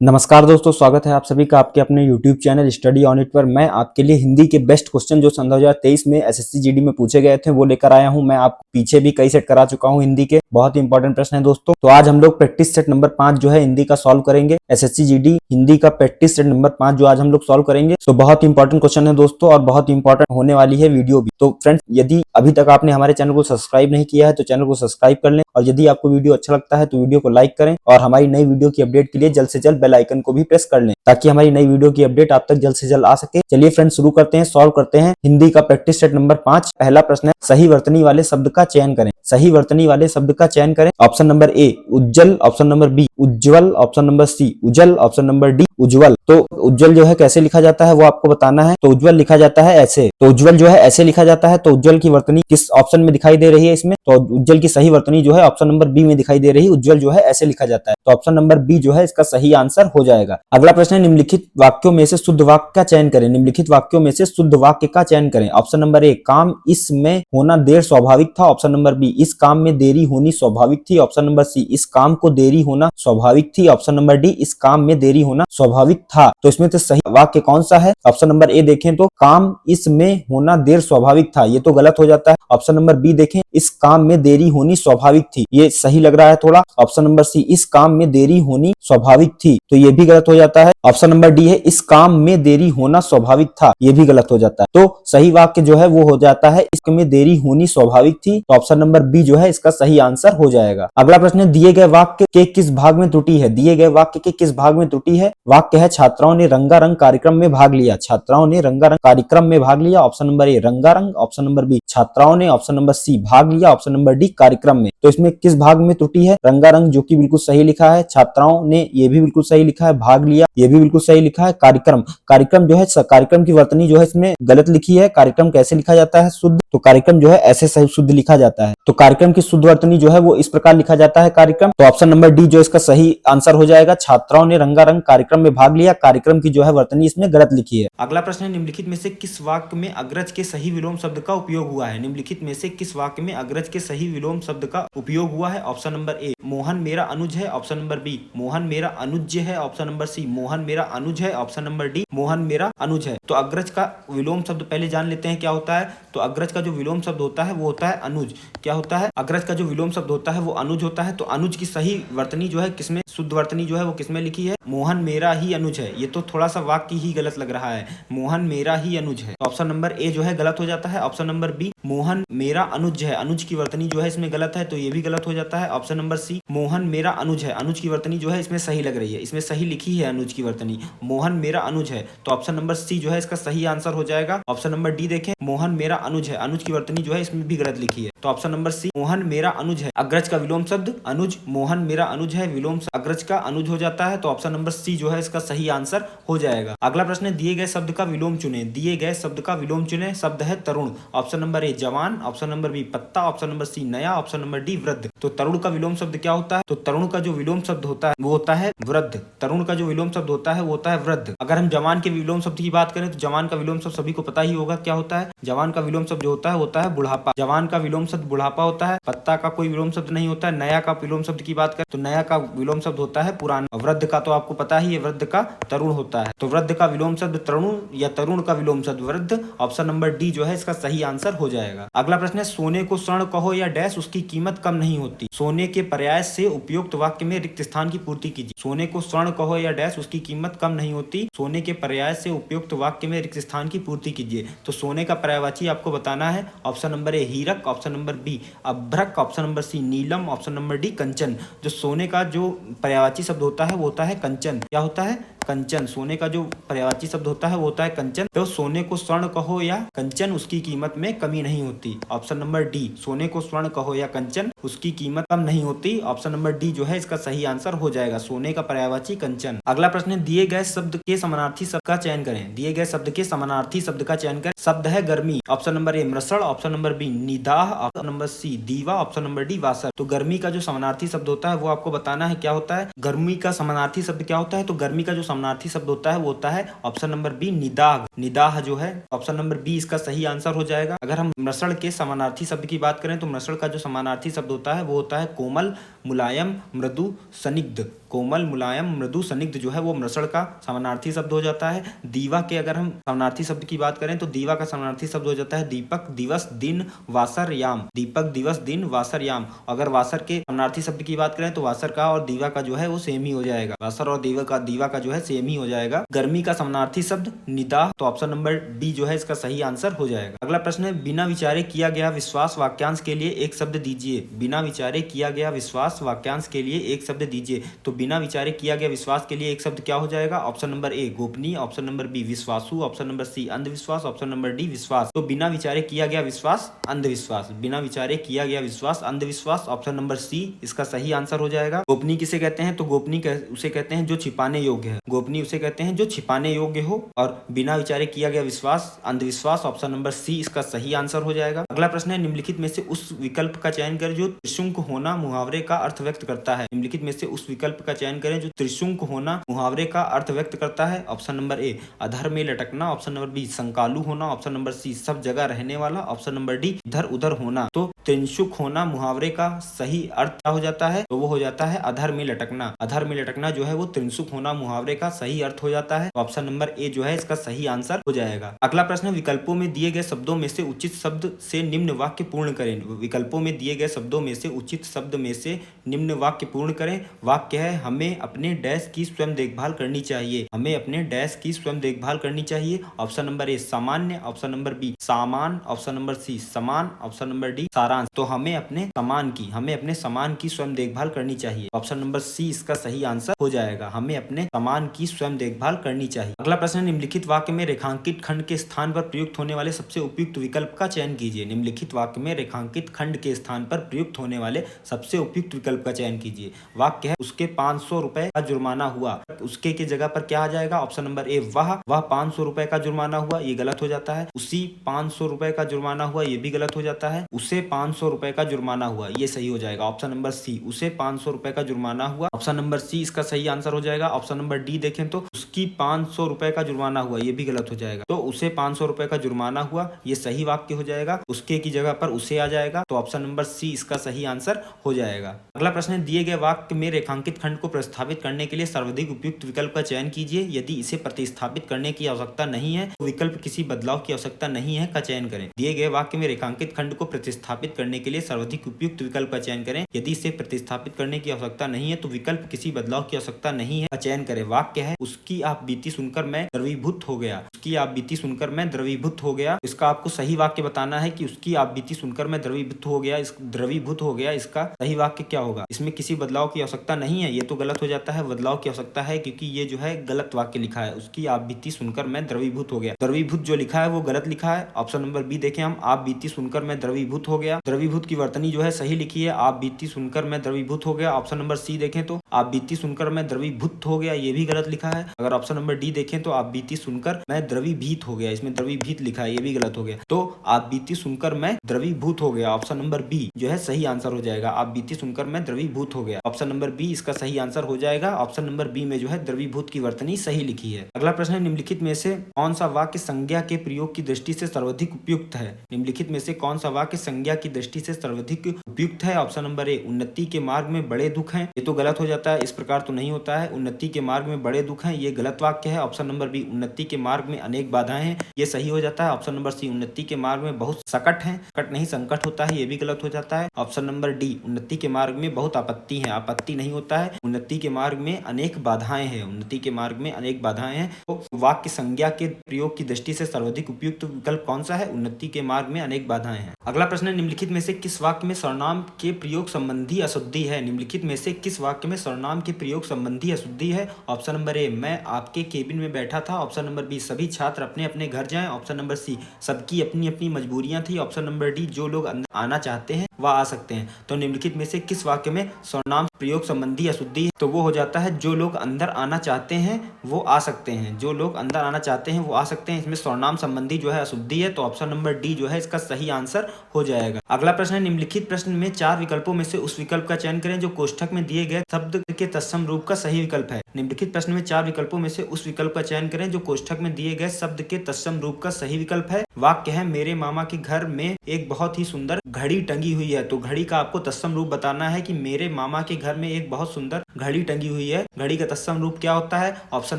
नमस्कार दोस्तों, स्वागत है आप सभी का आपके अपने YouTube channel study on it पर। मैं आपके लिए हिंदी के बेस्ट क्वेश्चन जो सन 2023 में एसएससी जीडी में पूछे गए थे वो लेकर आया हूं। मैं आपको पीछे भी कई सेट करा चुका हूं हिंदी के, बहुत ही इंपॉर्टेंट प्रश्न है दोस्तों। तो आज हम लोग प्रैक्टिस सेट नंबर 5 जो है हिंदी का सॉल्व करेंगे। एसएससी जीडी हिंदी का प्रैक्टिस सेट नंबर 5 जो आज हम लोग सॉल्व करेंगे। तो बहुत इंपॉर्टेंट क्वेश्चन है दोस्तों और बहुत इंपॉर्टेंट होने वाली है वीडियो भी। तो फ्रेंड्स, यदि अभी तक आपने हमारे चैनल को सब्सक्राइब नहीं किया है तो चैनल को सब्सक्राइब कर लें, और यदि आपको वीडियो अच्छा लगता है तो वीडियो को लाइक करें और हमारी नई वीडियो की अपडेट के लिए जल्द से जल्द बेल आइकन को भी प्रेस कर लें ताकि हमारी नई वीडियो की अपडेट आप तक जल्द से जल्द आ सके। चलिए फ्रेंड्स, शुरू करते हैं, सॉल्व करते हैं हिंदी का प्रैक्टिस सेट नंबर 5। पहला प्रश्न है, सही वर्तनी वाले शब्द का चयन करें। सही वर्तनी वाले शब्द का चयन करें। ऑप्शन नंबर ए उज्जल, ऑप्शन नंबर बी उज्ज्वल, ऑप्शन नंबर सी उजल, ऑप्शन नंबर डी उज्ज्वल। तो उज्जवल जो है कैसे लिखा जाता है वो आपको बताना है। तो उज्ज्वल लिखा जाता है ऐसे। तो उज्ज्वल जो है ऐसे लिखा जाता है। तो उज्ज्वल की वर्तनी किस ऑप्शन में दिखाई दे रही है इसमें? तो उज्ज्वल की सही वर्तनी जो है ऑप्शन नंबर बी में दिखाई दे रही है। उज्ज्वल जो है ऐसे लिखा जाता है। तो ऑप्शन नंबर बी जो है इसका सही आंसर हो जाएगा। अगला प्रश्न है, निम्नलिखित वाक्यों में से शुद्ध वाक्य का चयन करें। निम्नलिखित वाक्यों में से शुद्ध वाक्य का चयन करें। ऑप्शन नंबर ए, काम इसमें होना देर स्वाभाविक था। ऑप्शन नंबर बी, इस काम में देरी होनी स्वाभाविक थी। ऑप्शन नंबर सी, इस काम को देरी होना स्वाभाविक थी। ऑप्शन नंबर डी, इस काम में देरी होना स्वाभाविक था। तो इसमें से सही वाक्य कौन सा है? ऑप्शन नंबर ए देखें तो काम इसमें होना देर स्वाभाविक था, ये तो गलत हो जाता है। ऑप्शन नंबर बी देखें, इस काम में देरी होनी स्वाभाविक थी, ये सही लग रहा है थोड़ा। ऑप्शन नंबर सी, इस काम में देरी होनी स्वाभाविक थी, तो ये भी गलत हो जाता है। ऑप्शन नंबर डी है, इस काम में देरी होना स्वाभाविक था, ये भी गलत हो जाता है। तो सही वाक्य जो है वो हो जाता है, इसमें देरी होनी स्वाभाविक थी। तो ऑप्शन नंबर बी जो है इसका सही आंसर हो जाएगा। अगला प्रश्न है, दिए गए वाक्य के किस भाग में त्रुटि है? दिए गए वाक्य के किस भाग में त्रुटि है? वाक्य है, छात्राओं ने रंगारंग कार्यक्रम में भाग लिया। छात्राओं ने रंगारंग कार्यक्रम में भाग लिया। ऑप्शन नंबर ए रंगारंग, ऑप्शन नंबर बी छात्राओं ने, ऑप्शन नंबर सी भाग लिया, ऑप्शन नंबर डी कार्यक्रम में। तो इसमें किस भाग में त्रुटि है? रंगारंग जो कि बिल्कुल सही लिखा है, छात्राओं ने ये भी बिल्कुल सही लिखा है, भाग लिया ये भी बिल्कुल सही लिखा है, कार्यक्रम कार्यक्रम जो है कार्यक्रम की वर्तनी जो है इसमें गलत लिखी है। कार्यक्रम कैसे लिखा जाता है? शुद्ध। तो कार्यक्रम जो है ऐसे सही शुद्ध लिखा जाता है। तो कार्यक्रम की शुद्ध वर्तनी जो है वो इस प्रकार लिखा जाता है, कार्यक्रम। तो ऑप्शन नंबर डी जो इसका सही आंसर हो जाएगा। छात्राओं ने रंगारंग कार्यक्रम में भाग लिया, कार्यक्रम की जो है वर्तनी इसमें गलत लिखी है। अगला प्रश्न है, निम्नलिखित में से किस वाक्य में अग्रज के सही विलोम शब्द का उपयोग हुआ है? निम्नलिखित में से किस वाक्य में अग्रज के सही विलोम शब्द का उपयोग हुआ है? ऑप्शन नंबर ए, मोहन मेरा अनुज है। ऑप्शन नंबर बी, मोहन मेरा अनुज्य है। ऑप्शन नंबर सी, मोहन मेरा अनुज है। ऑप्शन नंबर डी, मोहन मेरा अनुज है। तो अग्रज का विलोम शब्द पहले जान लेते हैं क्या होता है। तो अग्रज का जो विलोम शब्द होता है वो होता है अनुज। क्या होता है? अग्रज का जो विलोम शब्द होता है वो अनुज होता है। तो अनुज की सही वर्तनी जो है किसमें, शुद्ध वर्तनी जो है वो किसमें लिखी है? मोहन मेरा ही अनुज है। ये तो थोड़ा सा वाक्य ही गलत लग रहा है, मोहन मेरा ही अनुज है। तो ऑप्शन नंबर ए जो है गलत हो जाता है। ऑप्शन नंबर बी, मोहन मेरा अनुज है, अनुज की वर्तनी जो है इसमें गलत है, तो ये भी गलत हो जाता है। ऑप्शन नंबर सी, मोहन मेरा अनुज है, अनुज की वर्तनी जो है इसमें सही लग रही है, इसमें सही लिखी है अनुज की वर्तनी, मोहन मेरा अनुज है। तो ऑप्शन नंबर सी जो है इसका सही आंसर हो जाएगा। ऑप्शन नंबर डी देखें, मोहन मेरा अनुज है, अनुज की वर्तनी जो है इसमें भी गलत लिखी है। तो ऑप्शन नंबर सी, मोहन मेरा अनुज है, अग्रज का विलोम शब्द अनुज, मोहन मेरा अनुज है, विलोम अग्रज का अनुज हो जाता है। तो ऑप्शन नंबर सी जो है इसका सही आंसर हो जाएगा। अगला प्रश्न है, दिए गए शब्द का विलोम चुने। दिए गए शब्द का विलोम चुने। शब्द है तरुण। ऑप्शन नंबर ए जवान, ऑप्शन नंबर बी पत्ता, ऑप्शन नंबर सी नया, ऑप्शन नंबर डी वृद्ध। तो तरुण का विलोम शब्द क्या होता है? तो तरुण का जो विलोम शब्द होता है वो होता है वृद्ध। तरुण का जो विलोम शब्द होता है वो होता है वृद्ध। अगर हम जवान के विलोम शब्द की बात करें तो जवान का विलोम शब्द सभी को पता ही होगा क्या होता है। जवान का विलोम शब्द जो होता है बुढ़ापा। जवान का विलोम शब्द बुढ़ापा होता है। पत्ता का कोई विलोम शब्द नहीं होता है। नया का विलोम शब्द की बात करें तो नया का विलोम शब्द होता है पुराना। वृद्ध का तो आपको पता ही है, वृद्ध का तरुण होता है। तो वृद्ध का विलोम शब्द तरुण या तरुण का विलोम शब्द वृद्ध। ऑप्शन नंबर डी जो है इसका सही आंसर हो जाएगा। अगला प्रश्न है, सोने को स्वर्ण कहो या डैश उसकी कीमत कम नहीं होती। सोने के पर्याय से उपयुक्त वाक्य में रिक्त स्थान की पूर्ति कीजिए। सोने को स्वर्ण कहो या डैश उसकी कीमत कम नहीं होती। सोने के पर्याय से उपयुक्त वाक्य में रिक्त स्थान की पूर्ति कीजिए। तो सोने का पर्यायवाची आपको बताना है। ऑप्शन नंबर ए हीरक, ऑप्शन नंबर बी अभ्रक, ऑप्शन नंबर सी नीलम, ऑप्शन नंबर डी कंचन। जो सोने का जो पर्यायवाची शब्द होता है वो होता है कंचन। क्या होता है? कंचन। सोने का जो पर्यायवाची शब्द होता है वो होता है कंचन। तो सोने को स्वर्ण कहो या कंचन उसकी कीमत में कमी नहीं होती। ऑप्शन नंबर डी, सोने को स्वर्ण कहो या कंचन उसकी कीमत कम नहीं होती। ऑप्शन नंबर डी जो है इसका सही आंसर हो जाएगा, सोने का पर्यायवाची कंचन। अगला प्रश्न है, दिए गए शब्द के समानार्थी शब्द का चयन करें। दिए गए शब्द के समानार्थी शब्द का चयन करें। शब्द है गर्मी। ऑप्शन नंबर ए मृषण, ऑप्शन नंबर बी निदाह, ऑप्शन नंबर सी दीवा, ऑप्शन नंबर डी वासर। तो गर्मी का जो समानार्थी शब्द होता है वो आपको बताना है क्या होता है। गर्मी का समानार्थी शब्द क्या होता है? तो गर्मी का जो समानार्थी शब्द होता है वो होता है ऑप्शन नंबर बी निदाग। निदाह जो है ऑप्शन नंबर बी इसका सही आंसर हो जाएगा। अगर हम मृषण के समानार्थी शब्द की बात करें तो मृषण का जो समानार्थी शब्द होता है वो होता है कोमल, मुलायम, मृदु, स्निग्ध। कोमल, मुलायम, मृदु, स्निग्ध जो है वो मृषण का समानार्थी शब्द हो जाता है। दीवा के अगर हम समानार्थी शब्द की बात करें तो दीवा का समानार्थी शब्द हो जाता है दीपक, दिवस, दिन, वासर, याम। दीपक, दिवस, दिन, वासर, याम। अगर वासर के समानार्थी शब्द की बात करें तो वासर का और दीवा का जो है वो सेम ही हो जाएगा। वासर और दीवा का जो है सेम ही हो जाएगा। गर्मी का समानार्थी शब्द निदाह, तो ऑप्शन नंबर डी जो है इसका सही आंसर हो जाएगा। अगला प्रश्न है बिना विचारे किया गया विश्वास वाक्यांश के लिए एक शब्द दीजिए। बिना विचारे किया गया विश्वास वाक्यांश के लिए एक शब्द दीजिए। तो बिना विचारे किया गया विश्वास के लिए एक शब्द क्या हो जाएगा? ऑप्शन नंबर ए गोपनीय, ऑप्शन नंबर बी विश्वासु, ऑप्शन नंबर सी अंधविश्वास, ऑप्शन नंबर डी विश्वास। तो बिना विचारे किया गया विश्वास अंधविश्वास, बिना विचारे किया गया विश्वास अंधविश्वास, ऑप्शन नंबर सी इसका सही आंसर हो जाएगा। गोपनीय किसे कहते हैं? तो गोपनीय उसे कहते हैं जो छिपाने योग्य है। गोपनीय उसे कहते हैं जो छिपाने योग्य हो। और बिना विचारे किया गया विश्वास अंधविश्वास, ऑप्शन नंबर सी इसका सही आंसर हो जाएगा। अगला प्रश्न है निम्नलिखित में से उस विकल्प का चयन करें जो त्रिशंकु होना मुहावरे का अर्थ व्यक्त करता है। निम्नलिखित में से उस विकल्प का चयन करें जो त्रिशंकु होना मुहावरे का अर्थ व्यक्त करता है। ऑप्शन नंबर ए अधर में लटकना, ऑप्शन नंबर बी संकालू होना, ऑप्शन नंबर सी सब जगह रहने वाला, ऑप्शन नंबर डी इधर उधर होना। तो त्रिशंकु होना मुहावरे का सही अर्थ क्या हो जाता है? तो वो हो जाता है अधर में लटकना। अधर में लटकना जो है वो त्रिशंकु होना मुहावरे का सही अर्थ हो जाता है। ऑप्शन नंबर ए जो है इसका सही आंसर हो जाएगा। अगला प्रश्न विकल्पों में दिए गए शब्दों में से उचित शब्द से निम्न वाक्य पूर्ण करें। विकल्पों में दिए गए शब्दों में से उचित शब्द में से निम्न वाक्य पूर्ण करें। वाक्य है हमें अपने डैश की स्वयं देखभाल करनी चाहिए। हमें अपने डैश की स्वयं देखभाल करनी चाहिए। ऑप्शन नंबर ए सामान्य, ऑप्शन नंबर बी सामान, ऑप्शन नंबर सी समान, ऑप्शन नंबर डी सारांश। तो हमें अपने सामान की स्वयं देखभाल करनी चाहिए। ऑप्शन नंबर सी इसका सही आंसर हो जाएगा। हमें अपने सामान की स्वयं देखभाल करनी चाहिए। अगला प्रश्न निम्नलिखित वाक्य में रेखांकित खंड के स्थान पर प्रयुक्त होने वाले सबसे उपयुक्त विकल्प का चयन कीजिए। निम्नलिखित वाक्य में रेखांकित खंड के स्थान पर प्रयुक्त होने वाले सबसे उपयुक्त विकल्प का चयन कीजिए। वाक्य है उसके 500 रुपए का जुर्माना हुआ। उसके की जगह पर क्या आ जाएगा? ऑप्शन नंबर ए वह 500 रुपए का जुर्माना हुआ, ये गलत हो जाता है। उसी 500 रुपए का जुर्माना हुआ, ये भी गलत हो जाता है। उसे 500 रुपए का जुर्माना हुआ, ये सही हो जाएगा। ऑप्शन नंबर सी उसे 500 रुपए का जुर्माना हुआ, ऑप्शन नंबर सी इसका सही आंसर हो जाएगा। ऑप्शन नंबर डी देखें तो उसकी 500 रुपए का जुर्माना हुआ, ये भी गलत हो जाएगा। तो उसे 500 रुपए का जुर्माना हुआ, ये सही वाक्य हो जाएगा। उसके की जगह पर उसे आ जाएगा, तो ऑप्शन नंबर सी इसका सही आंसर हो जाएगा। अगला प्रश्न है दिए गए वाक्य में रेखांकित खंड को प्रतिस्थापित करने के लिए सर्वाधिक उपयुक्त विकल्प का चयन कीजिए। यदि इसे प्रतिस्थापित करने की आवश्यकता नहीं है तो विकल्प किसी बदलाव की आवश्यकता नहीं है का चयन करें। दिए गए वाक्य में रेखांकित खंड को प्रतिस्थापित करने के लिए सर्वाधिक उपयुक्त विकल्प का चयन करें। यदि इसे प्रतिस्थापित करने की आवश्यकता नहीं है तो विकल्प किसी बदलाव की आवश्यकता नहीं है का चयन करें। वाक्य है उसकी आप बीती सुनकर मैं द्रवीभूत हो गया। उसकी आप बीती सुनकर मैं द्रवीभूत हो गया। इसका आपको सही वाक्य बताना है कि उसकी आप बीती सुनकर मैं द्रवीभूत हो गया। द्रवीभूत हो गया इसका सही वाक्य क्या होगा? इसमें किसी बदलाव की आवश्यकता नहीं है, ये तो गलत हो जाता है। बदलाव की आवश्यकता है क्योंकि ये जो है गलत वाक्य लिखा है। उसकी आप बीती सुनकर मैं द्रवीभूत हो गया, द्रवीभूत जो लिखा है वो गलत लिखा है। ऑप्शन नंबर बी देखें हम, आप बीती सुनकर मैं द्रवीभूत हो गया। द्रवीभूत की वर्तनी जो है सही लिखी है, आप बीती सुनकर मैं द्रवीभूत हो गया। ऑप्शन नंबर सी देखें तो आप बीती सुनकर मैं द्रवीभूत हो गया, ये भी गलत लिखा है। अगर ऑप्शन नंबर डी देखें तो आप बीती सुनकर मैं द्रवीभूत हो गया, इसमें द्रवीभूत लिखा है, ये भी गलत हो गया। तो आप बीती सुनकर मैं द्रवीभूत हो गया, ऑप्शन नंबर बी जो है सही आंसर हो जाएगा। आप बीती सुनकर मैं द्रवीभूत हो गया, ऑप्शन नंबर बी इसका सही आंसर हो जाएगा। ऑप्शन नंबर बी में जो है द्रवीभूत की वर्तनी सही लिखी है। अगला प्रश्न है निम्नलिखित में से कौन सा वाक्य संज्ञा के प्रयोग की दृष्टि से सर्वाधिक उपयुक्त है? निम्नलिखित में से कौन सा वाक्य संज्ञा की दृष्टि से सर्वाधिक उपयुक्त है? ऑप्शन नंबर ए उन्नति के मार्ग में बड़े दुख हैं, ये तो गलत हो जाता है, इस प्रकार तो नहीं होता है। उन्नति के मार्ग में बड़े दुख हैं, ये गलत वाक्य है। ऑप्शन नंबर बी उन्नति के मार्ग में अनेक बाधाएं हैं, ये सही हो जाता है। ऑप्शन नंबर सी उन्नति के मार्ग में बहुत सकट है, सकट नहीं संकट होता है, ये भी गलत हो जाता है। ऑप्शन नंबर डी उन्नति के मार्ग में बहुत आपत्ति है, आपत्ति नहीं होता है। उन्नति के मार्ग में अनेक बाधाएं हैं, उन्नति के मार्ग में अनेक बाधाएं हैं। तो वाक्य संज्ञा के प्रयोग की दृष्टि से सर्वाधिक उपयुक्त विकल्प कौन सा है? उन्नति के मार्ग में अनेक बाधाएं हैं। अगला प्रश्न है निम्नलिखित में से किस वाक्य में सर्वनाम के प्रयोग संबंधी अशुद्धि है? निम्नलिखित में से किस वाक्य में सर्वनाम के प्रयोग संबंधी अशुद्धि है? ऑप्शन नंबर ए मैं आपके केबिन में बैठा था, ऑप्शन नंबर बी सभी छात्र अपने अपने घर जाएं, ऑप्शन नंबर सी सबकी अपनी अपनी मजबूरियां थी, ऑप्शन नंबर डी जो लोग अंदर आना चाहते हैं वह आ सकते हैं। तो निम्नलिखित में से किस वाक्य में सर्वनाम प्रयोग संबंधी अशुद्धि है? तो वो हो जाता है जो लोग अंदर आना चाहते हैं वो आ सकते हैं, जो लोग अंदर आना चाहते हैं वो आ सकते हैं। इसमें सर्वनाम संबंधी जो है अशुद्धि है, तो ऑप्शन नंबर डी जो है इसका सही आंसर हो जाएगा। अगला प्रश्न है निम्नलिखित प्रश्न में 4 विकल्पों में से उस विकल्प का चयन करें जो कोष्ठक में दिए गए शब्द के तत्सम रूप का सही विकल्प है। निम्नलिखित प्रश्न में 4 विकल्पों में से उस विकल्प का चयन करें जो कोष्ठक में दिए गए शब्द के तत्सम रूप का सही विकल्प है। वाक्य है मेरे मामा के घर में एक बहुत ही सुंदर घड़ी टंगी हुई है। तो घड़ी का आपको तत्सम रूप बताना है कि मेरे मामा के घर में एक बहुत सुंदर घड़ी टंगी हुई है। घड़ी का तत्सम रूप क्या होता है? ऑप्शन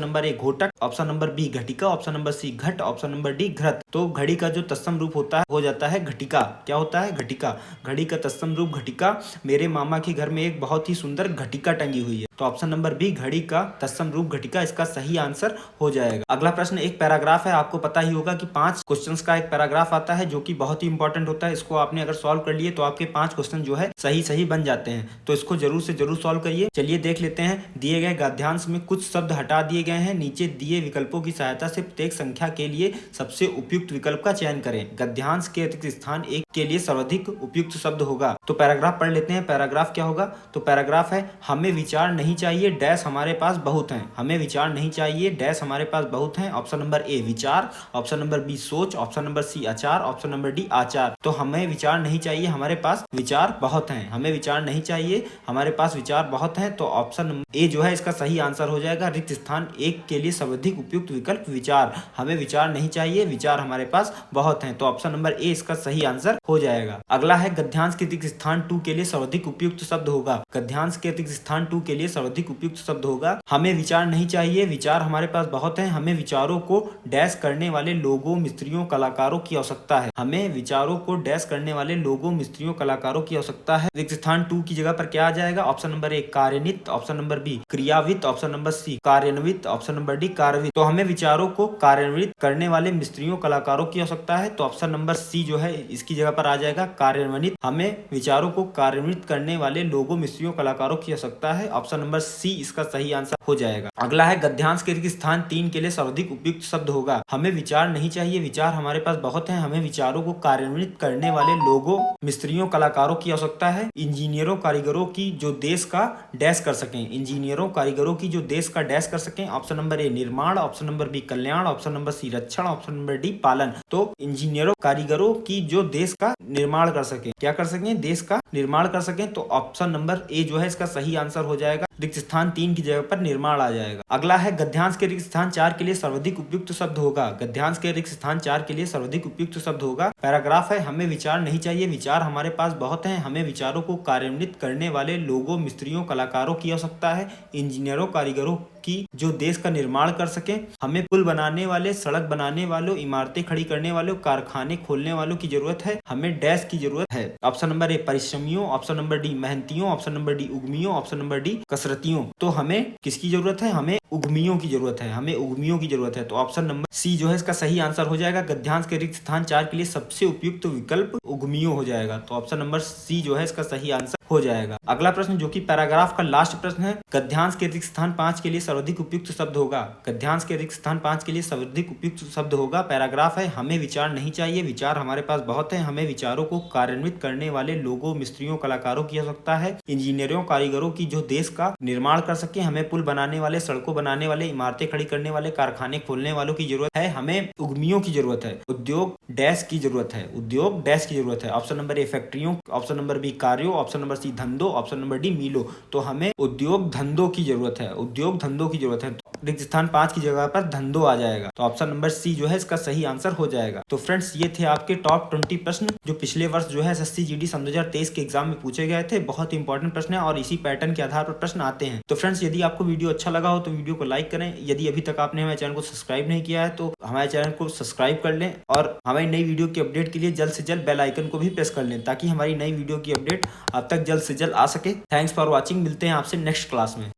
नंबर ए घोटक, ऑप्शन नंबर बी घटिका, ऑप्शन नंबर सी घट, ऑप्शन नंबर डी घृत। तो घड़ी का जो तत्सम रूप होता है हो जाता है घटिका। क्या होता है? घटिका। घड़ी का तत्सम रूप घटिका। मेरे मामा के घर में एक बहुत ही सुंदर घटिका टंगी हुई है। तो ऑप्शन नंबर बी घड़ी का तत्सम रूप घटिका इसका सही आंसर हो जाएगा। अगला प्रश्न एक पैराग्राफ है। आपको पता ही होगा कि 5 क्वेश्चंस का एक पैराग्राफ आता है जो कि बहुत ही इंपॉर्टेंट होता है। इसको आपने अगर सॉल्व कर लिए तो आपके 5 क्वेश्चन जो है सही सही बन जाते हैं। तो इसको जरूर से जरूर सॉल्व करिए। चलिए देख लेते हैं। दिए गए गद्यांश में कुछ शब्द हटा दिए गए हैं। नीचे दिए विकल्पों की सहायता से प्रत्येक संख्या के लिए सबसे उपयुक्त विकल्प का चयन करें। गद्यांश के अतिरिक्त स्थान 1 के लिए सर्वाधिक उपयुक्त शब्द होगा। तो पैराग्राफ पढ़ लेते हैं। पैराग्राफ क्या होगा? तो पैराग्राफ है हमें विचार नहीं चाहिए डैश हमारे पास बहुत हैं। हमें विचार नहीं चाहिए डैश हमारे पास बहुत हैं। ऑप्शन नंबर ए विचार, ऑप्शन नंबर बी सोच, ऑप्शन नंबर सी आचार, ऑप्शन नंबर डी आचार। तो हमें विचार नहीं चाहिए हमारे पास विचार बहुत हैं। हमें विचार नहीं चाहिए हमारे पास विचार बहुत हैं। तो ऑप्शन ए जो है इसका सही आंसर हो जाएगा। रिक्त स्थान 1 के लिए सर्वाधिक उपयुक्त विकल्प विचार। हमें विचार नहीं चाहिए विचार हमारे पास बहुत हैं। तो ऑप्शन नंबर ए इसका सही आंसर हो जाएगा। अगला है गद्यांश के अतिरिक्त स्थान 2 के लिए सर्वाधिक उपयुक्त शब्द होगा। गद्यांश के अतिरिक्त स्थान 2 के लिए सर्वाधिक उपयुक्त शब्द होगा हमें विचार नहीं चाहिए विचार हमारे पास बहुत हैं। हमें विचारों को डैश करने वाले लोगों मिस्त्रियों कलाकारों की आवश्यकता है। हमें विचारों को डैश करने वाले लोगों मिस्त्रियों कलाकारों की आवश्यकता है। रिक्त स्थान 2 की जगह पर क्या आ जाएगा? ऑप्शन नंबर ए कार्यान्वित, ऑप्शन नंबर बी क्रियावित, ऑप्शन नंबर सी कार्यान्वित, ऑप्शन नंबर डी कार्यवित। तो हमें विचारों को कार्यान्वित करने वाले मिस्त्रियों कलाकारों की आवश्यकता है। तो ऑप्शन नंबर सी जो है इसकी जगह पर आ जाएगा कार्यान्वित। हमें विचारों को कार्यान्वित करने वाले लोगों मिस्त्रियों कलाकारों की आवश्यकता है। ऑप्शन नंबर सी इसका सही आंसर हो जाएगा। अगला है गद्यांश के अतिरिक्त स्थान 3 के लिए सर्वाधिक उपयुक्त शब्द होगा। हमें विचार नहीं चाहिए विचार हमारे पास बहुत हैं। हमें विचारों को कार्यान्वित करने वाले लोगों मिस्त्रियों कलाकारों की आवश्यकता है। इंजीनियरों कारीगरों की जो देश का डैश कर सकें। इंजीनियरों कारीगरों की जो देश का डैश कर सकें। ऑप्शन नंबर ए निर्माण, ऑप्शन नंबर बी कल्याण, ऑप्शन नंबर सी रक्षण, ऑप्शन नंबर डी पालन। तो इंजीनियरों कारीगरों की जो देश का निर्माण कर सके। क्या कर सकें? देश का निर्माण कर सकें। तो ऑप्शन नंबर ए जो है इसका सही आंसर हो जाएगा। रिक्त स्थान 3 की जगह पर निर्माण आ जाएगा। अगला है गद्यांश के रिक्त स्थान 4 के लिए सर्वाधिक उपयुक्त शब्द होगा। गद्यांश के रिक्त स्थान 4 के लिए सर्वाधिक उपयुक्त शब्द होगा। पैराग्राफ है हमें विचार नहीं चाहिए विचार हमारे पास बहुत हैं। हमें विचारों को कार्यान्वित करने वाले लोगों मिस्त्रियों कलाकारों की आवश्यकता है। इंजीनियरों कारीगरों की जो देश का निर्माण कर सके। हमें पुल बनाने वाले, सड़क बनाने वालों, इमारतें खड़ी करने वालों, कारखाने खोलने वालों की जरूरत है। हमें डैश की जरूरत है। ऑप्शन नंबर ए परिश्रमियों, ऑप्शन नंबर डी मेहनतियों, ऑप्शन नंबर डी उद्यमियों, ऑप्शन नंबर डी कसरतियों। तो हमें किसकी जरूरत है? हमें उद्यमियों की जरूरत है। हमें उद्यमियों की जरूरत है। तो ऑप्शन नंबर सी जो है इसका सही आंसर हो जाएगा। गद्यांश के रिक्त स्थान 4 के लिए सबसे उपयुक्त विकल्प उद्यमियों हो जाएगा। तो ऑप्शन नंबर सी जो है इसका सही आंसर हो जाएगा। अगला प्रश्न जो कि पैराग्राफ का लास्ट प्रश्न है। गद्यांश के रिक्त स्थान 5 के लिए सर्वाधिक उपयुक्त शब्द होगा। गद्यांश के रिक्त स्थान 5 के लिए सर्वाधिक उपयुक्त शब्द होगा। पैराग्राफ है हमें विचार नहीं चाहिए विचार हमारे पास बहुत हैं। हमें विचारों को कार्यान्वित करने वाले लोगों मिस्त्रियों कलाकारों की आवश्यकता है। इंजीनियरों कारीगरों की जो देश का निर्माण कर सके। हमें पुल बनाने वाले, सड़कों बनाने वाले, इमारतें खड़ी करने वाले, कारखाने खोलने वालों की जरूरत है। हमें उद्यमियों की जरूरत है। उद्योग डैश की जरूरत है। उद्योग डैश की जरूरत है। ऑप्शन नंबर ए फैक्ट्रियों, ऑप्शन नंबर बी कार्यों, ऑप्शन नंबर सी धंधों, ऑप्शन नंबर डी मिलों। तो हमें उद्योग धंधों की जरूरत है। उद्योग धंधों की जरूरत है। रिक्त स्थान 5 की जगह पर धंधों आ जाएगा। तो ऑप्शन नंबर सी जो है इसका सही आंसर हो जाएगा। तो फ्रेंड्स ये थे आपके टॉप 20 प्रश्न जो पिछले वर्ष जो है एसएससी जीडी सन 2023 के एग्जाम में पूछे गए थे। बहुत इंपॉर्टेंट प्रश्न है और इसी पैटर्न के आधार पर प्रश्न आते हैं। तो फ्रेंड्स यदि आपको वीडियो अच्छा लगा हो तो वीडियो को लाइक करें। यदि अभी तक आपने हमारे चैनल को सब्सक्राइब नहीं किया है तो हमारे चैनल को सब्सक्राइब कर लें और हमारी नई वीडियो की अपडेट के लिए जल्द से जल्द बेल आइकन को भी प्रेस कर लें ताकि हमारी नई वीडियो की अपडेट आप तक जल्द से जल्द आ सके। Thanks for watching. मिलते हैं आपसे नेक्स्ट क्लास में।